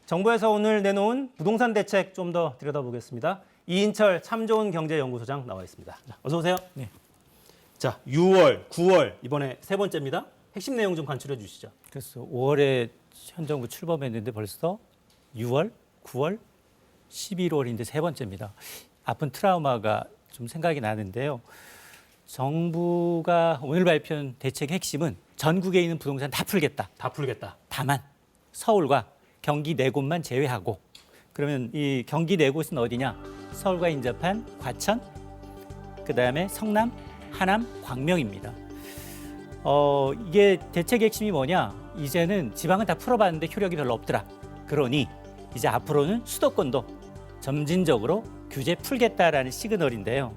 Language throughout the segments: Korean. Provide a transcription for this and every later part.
정부에서 오늘 내놓은 부동산 대책 좀 더 들여다보겠습니다. 이인철 참 좋은 경제연구소장 나와 있습니다. 어서 오세요. 네. 자, 6월, 9월 이번에 세 번째입니다. 핵심 내용 좀 간추려 주시죠. 그래서 5월에 현 정부 출범했는데 벌써 6월, 9월, 11월인데 세 번째입니다. 아픈 트라우마가 좀 생각이 나는데요. 정부가 오늘 발표한 대책 핵심은 전국에 있는 부동산 다 풀겠다. 다 풀겠다. 다만 서울과 경기 네 곳만 제외하고, 그러면 이 경기 네 곳은 어디냐? 서울과 인접한 과천, 그다음에 성남, 하남, 광명입니다. 이게 대책 핵심이 뭐냐? 이제는 지방은 다 풀어봤는데 효력이 별로 없더라. 그러니 이제 앞으로는 수도권도 점진적으로 규제 풀겠다라는 시그널인데요.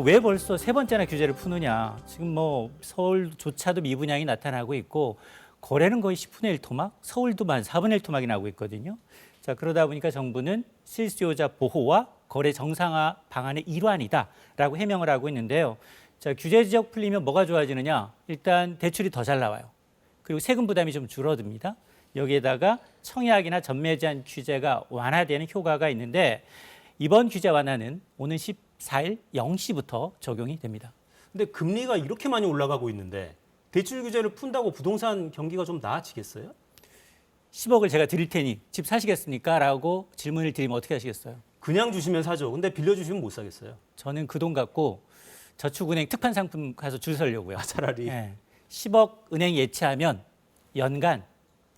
왜 벌써 세 번째나 규제를 푸느냐? 지금 뭐 서울조차도 미분양이 나타나고 있고 거래는 거의 10분의 1 토막, 서울도 만 4분의 1 토막이 나고 있거든요. 자, 그러다 보니까 정부는 실수요자 보호와 거래 정상화 방안의 일환이다라고 해명을 하고 있는데요. 자, 규제 지역 풀리면 뭐가 좋아지느냐? 일단 대출이 더 잘 나와요. 그리고 세금 부담이 좀 줄어듭니다. 여기에다가 청약이나 전매 제한 규제가 완화되는 효과가 있는데 이번 규제 완화는 오는 14일 0시부터 적용이 됩니다. 근데 금리가 이렇게 많이 올라가고 있는데 대출 규제를 푼다고 부동산 경기가 좀 나아지겠어요? 10억을 제가 드릴 테니 집 사시겠습니까? 라고 질문을 드리면 어떻게 하시겠어요? 그냥 주시면 사죠. 근데 빌려주시면 못 사겠어요. 저는 그 돈 갖고 저축은행 특판 상품 가서 줄 서려고요. 차라리. 네. 10억 은행 예치하면 연간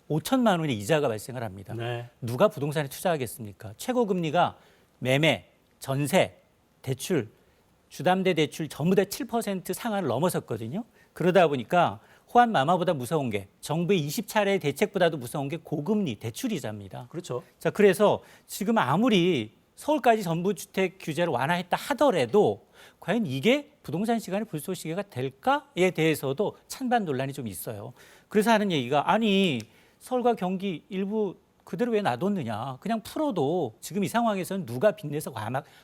5천만 원의 이자가 발생을 합니다. 네. 누가 부동산에 투자하겠습니까? 최고 금리가 매매, 전세, 대출, 주담대 대출 전부 다 7% 상한을 넘어섰거든요. 그러다 보니까 호환 마마보다 무서운 게 정부의 20차례의 대책보다도 무서운 게 고금리 대출 이자입니다. 그렇죠. 자, 그래서 지금 아무리 서울까지 전부 주택 규제를 완화했다 하더라도 과연 이게 부동산 시장의 불쏘시개가 될까에 대해서도 찬반 논란이 좀 있어요. 그래서 하는 얘기가 아니 서울과 경기 일부 그대로 왜 놔뒀느냐. 그냥 풀어도 지금 이 상황에서는 누가 빚내서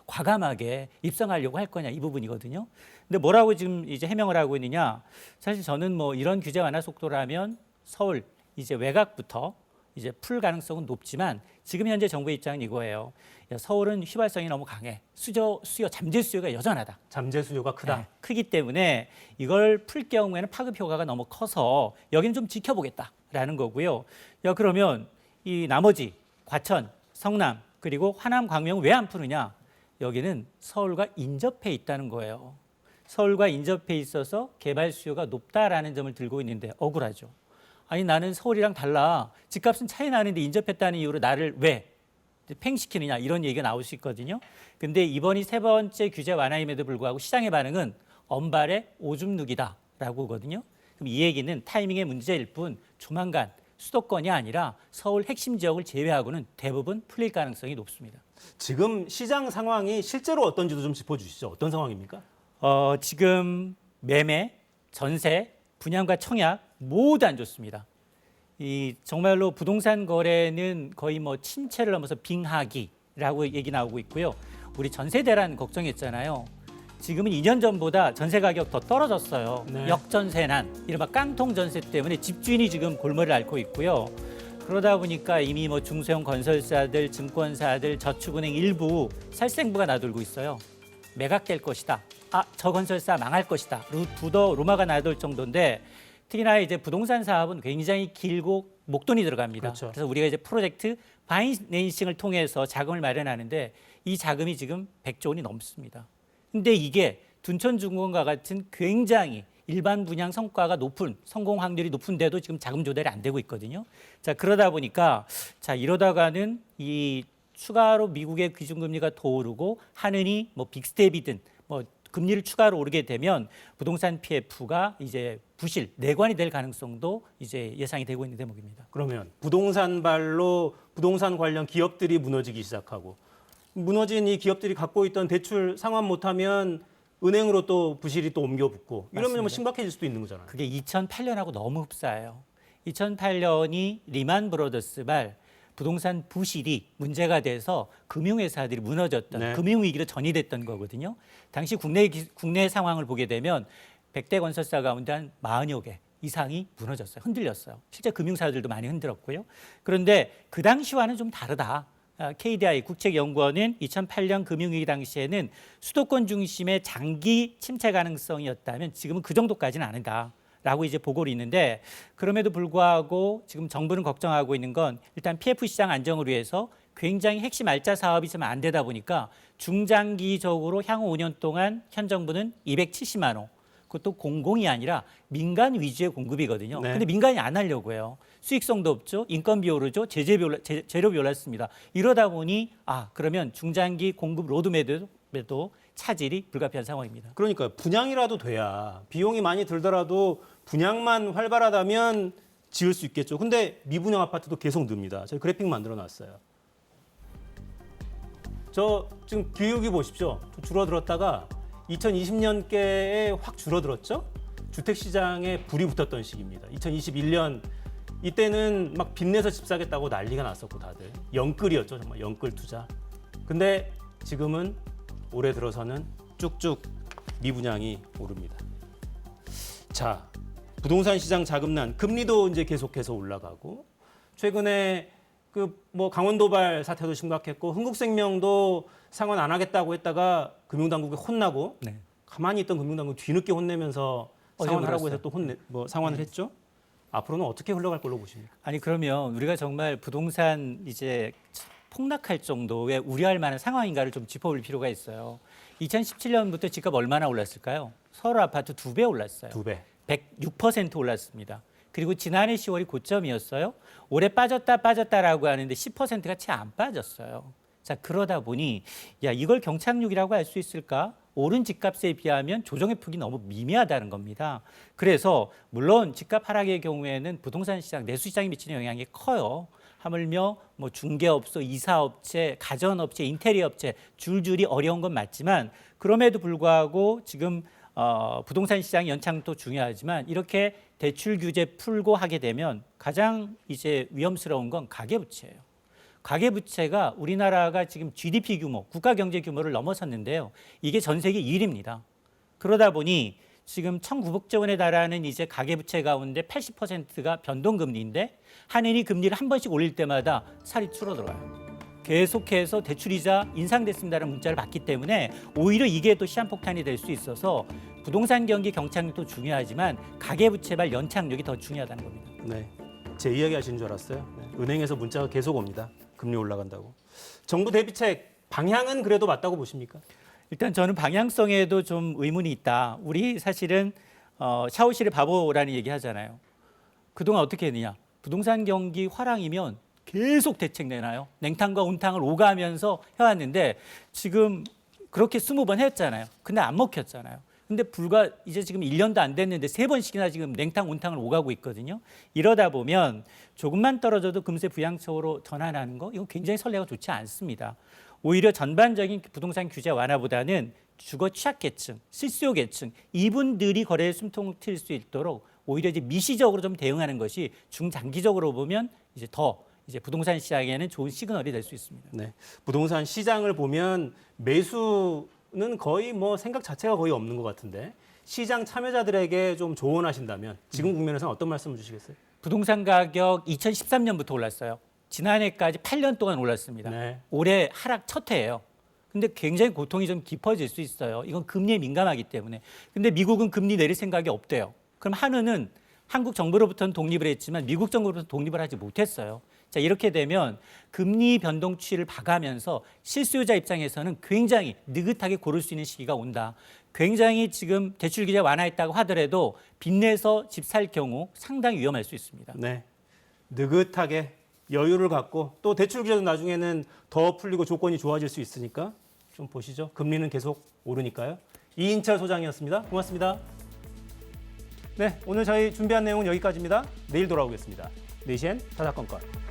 과감하게 입성하려고 할 거냐 이 부분이거든요. 근데 뭐라고 지금 이제 해명을 하고 있느냐. 사실 저는 뭐 이런 규제 완화 속도라면 서울 이제 외곽부터 이제 풀 가능성은 높지만 지금 현재 정부의 입장은 이거예요. 야, 서울은 휘발성이 너무 강해. 수요 잠재 수요가 여전하다. 잠재 수요가 크다. 네, 크기 때문에 이걸 풀 경우에는 파급 효과가 너무 커서 여기는 좀 지켜보겠다라는 거고요. 야, 그러면 이 나머지 과천, 성남 그리고 하남, 광명 왜 안 푸느냐? 여기는 서울과 인접해 있다는 거예요. 서울과 인접해 있어서 개발 수요가 높다라는 점을 들고 있는데 억울하죠. 아니 나는 서울이랑 달라. 집값은 차이 나는데 인접했다는 이유로 나를 왜 팽시키느냐 이런 얘기가 나올 수 있거든요. 근데 이번이 세 번째 규제 완화임에도 불구하고 시장의 반응은 언발의 오줌 누기다라고 하거든요. 그럼 이 얘기는 타이밍의 문제일 뿐 조만간 수도권이 아니라 서울 핵심 지역을 제외하고는 대부분 풀릴 가능성이 높습니다. 지금 시장 상황이 실제로 어떤지도 좀 짚어주시죠. 어떤 상황입니까? 지금 매매, 전세, 분양과 청약 모두 안 좋습니다. 이 정말로 부동산 거래는 거의 뭐 침체를 넘어서 빙하기라고 얘기 나오고 있고요. 우리 전세 대란 걱정했잖아요. 지금은 2년 전보다 전세 가격 더 떨어졌어요. 네. 역전세난, 이른바 깡통 전세 때문에 집주인이 지금 골머리를 앓고 있고요. 그러다 보니까 이미 뭐 중소형 건설사들, 증권사들, 저축은행 일부 살생부가 나돌고 있어요. 매각될 것이다. 아, 저 건설사 망할 것이다. 루더 루마가 나돌 정도인데 특히나 이제 부동산 사업은 굉장히 길고 목돈이 들어갑니다. 그렇죠. 그래서 우리가 이제 프로젝트 파이낸싱을 통해서 자금을 마련하는데 이 자금이 지금 100조 원이 넘습니다. 근데 이게 둔촌중공과 같은 굉장히 일반 분양 성과가 높은 성공 확률이 높은데도 지금 자금 조달이 안 되고 있거든요. 자, 그러다 보니까 자, 이러다가는 이 추가로 미국의 기준금리가 더 오르고 하느니 뭐 빅스텝이든 뭐 금리를 추가로 오르게 되면 부동산 PF가 이제 부실, 내관이 될 가능성도 이제 예상이 되고 있는 대목입니다. 그러면 부동산발로 부동산 관련 기업들이 무너지기 시작하고 무너진 이 기업들이 갖고 있던 대출 상환 못하면 은행으로 또 부실이 또 옮겨붙고 이러면 뭐 맞습니다. 심각해질 수도 있는 거잖아요. 그게 2008년하고 너무 흡사해요. 2008년이 리만 브로더스 말 부동산 부실이 문제가 돼서 금융회사들이 무너졌던 네. 금융위기로 전이됐던 거거든요. 당시 국내 상황을 보게 되면 100대 건설사 가운데 한 40여 개, 이상이 무너졌어요. 흔들렸어요. 실제 금융사들도 많이 흔들었고요. 그런데 그 당시와는 좀 다르다. KDI 국책연구원은 2008년 금융위기 당시에는 수도권 중심의 장기 침체 가능성이었다면 지금은 그 정도까지는 아니다라고 이제 보고를 있는데, 그럼에도 불구하고 지금 정부는 걱정하고 있는 건 일단 PF 시장 안정을 위해서 굉장히 핵심 알짜 사업이 좀 안 되다 보니까 중장기적으로 향후 5년 동안 현 정부는 270만 호, 그것도 공공이 아니라 민간 위주의 공급이거든요. 네. 근데 민간이 안 하려고 해요. 수익성도 없죠. 인건비 오르죠. 재료비 올랐습니다. 이러다 보니 그러면 중장기 공급 로드맵에도 차질이 불가피한 상황입니다. 그러니까 분양이라도 돼야 비용이 많이 들더라도 분양만 활발하다면 지을 수 있겠죠. 근데 미분양 아파트도 계속 늡니다. 저희 그래픽 만들어 놨어요. 저 지금 기울기 보십시오. 줄어들었다가 2020년께에 확 줄어들었죠. 주택시장에 불이 붙었던 시기입니다. 2021년 이때는 막 빚내서 집 사겠다고 난리가 났었고 다들 영끌이었죠. 정말 영끌 투자. 근데 지금은 올해 들어서는 쭉쭉 미분양이 오릅니다. 자, 부동산 시장 자금난, 금리도 이제 계속해서 올라가고, 최근에 강원도발 사태도 심각했고, 흥국생명도 상환 안 하겠다고 했다가 금융당국에 혼나고, 네. 가만히 있던 금융당국 뒤늦게 혼내면서 상환하라고 해서 또 상환을 했죠. 앞으로는 어떻게 흘러갈 걸로 보십니까? 아니, 그러면 우리가 정말 부동산 이제 폭락할 정도의 우려할 만한 상황인가를 좀 짚어볼 필요가 있어요. 2017년부터 집값 얼마나 올랐을까요? 서울 아파트 2배 올랐어요. 2배. 106% 올랐습니다. 그리고 지난해 10월이 고점이었어요. 올해 빠졌다라고 하는데 10%가 채 안 빠졌어요. 자, 그러다 보니 이걸 경착륙이라고 할 수 있을까? 오른 집값에 비하면 조정의 폭이 너무 미미하다는 겁니다. 그래서 물론 집값 하락의 경우에는 부동산 시장, 내수 시장에 미치는 영향이 커요. 하물며 중개업소, 이사업체, 가전업체, 인테리어업체 줄줄이 어려운 건 맞지만, 그럼에도 불구하고 지금 부동산 시장 연착도 중요하지만 이렇게 대출 규제 풀고 하게 되면 가장 이제 위험스러운 건 가계부채예요. 가계부채가 우리나라가 지금 GDP 규모, 국가 경제 규모를 넘어섰는데요. 이게 전 세계 1위입니다. 그러다 보니 지금 1,900조 원에 달하는 이제 가계부채 가운데 80%가 변동금리인데, 한은이 금리를 한 번씩 올릴 때마다 살이 줄어들어요. 계속해서 대출이자 인상됐습니다라는 문자를 받기 때문에 오히려 이게 또 시한폭탄이 될 수 있어서 부동산 경기 경착륙도 중요하지만 가계부채발 연착륙이 더 중요하다는 겁니다. 네, 제 이야기 하시는 줄 알았어요. 네. 은행에서 문자가 계속 옵니다. 금리 올라간다고. 정부 대비책 방향은 그래도 맞다고 보십니까? 일단 저는 방향성에도 좀 의문이 있다. 우리 사실은 샤오실의 바보라는 얘기 하잖아요. 그동안 어떻게 했느냐. 부동산 경기 화랑이면 계속 대책 내놔요. 냉탕과 온탕을 오가면서 해왔는데 지금 그렇게 20번 했잖아요. 근데 안 먹혔잖아요. 근데 불과 이제 지금 1년도 안 됐는데 3번씩이나 지금 냉탕, 온탕을 오가고 있거든요. 이러다 보면 조금만 떨어져도 금세 부양책으로 전환하는 거, 이건 굉장히 선례가 좋지 않습니다. 오히려 전반적인 부동산 규제 완화보다는 주거 취약계층, 실수요계층, 이분들이 거래에 숨통을 트일 수 있도록 오히려 이제 미시적으로 좀 대응하는 것이 중장기적으로 보면 이제 더 이제 부동산 시장에는 좋은 시그널이 될 수 있습니다. 네, 부동산 시장을 보면 매수는 거의 생각 자체가 거의 없는 것 같은데, 시장 참여자들에게 좀 조언하신다면 지금 국면에서는 어떤 말씀을 주시겠어요? 부동산 가격 2013년부터 올랐어요. 지난해까지 8년 동안 올랐습니다. 네. 올해 하락 첫 해예요. 근데 굉장히 고통이 좀 깊어질 수 있어요. 이건 금리에 민감하기 때문에. 근데 미국은 금리 내릴 생각이 없대요. 그럼 한은은 한국 정부로부터는 독립을 했지만 미국 정부로부터 독립을 하지 못했어요. 자, 이렇게 되면 금리 변동치를 봐가면서 실수요자 입장에서는 굉장히 느긋하게 고를 수 있는 시기가 온다. 굉장히 지금 대출 규제 완화했다고 하더라도 빚내서 집 살 경우 상당히 위험할 수 있습니다. 네, 느긋하게 여유를 갖고, 또 대출 규제도 나중에는 더 풀리고 조건이 좋아질 수 있으니까 좀 보시죠. 금리는 계속 오르니까요. 이인철 소장이었습니다. 고맙습니다. 네, 오늘 저희 준비한 내용은 여기까지입니다. 내일 돌아오겠습니다. 4시엔 다사건건.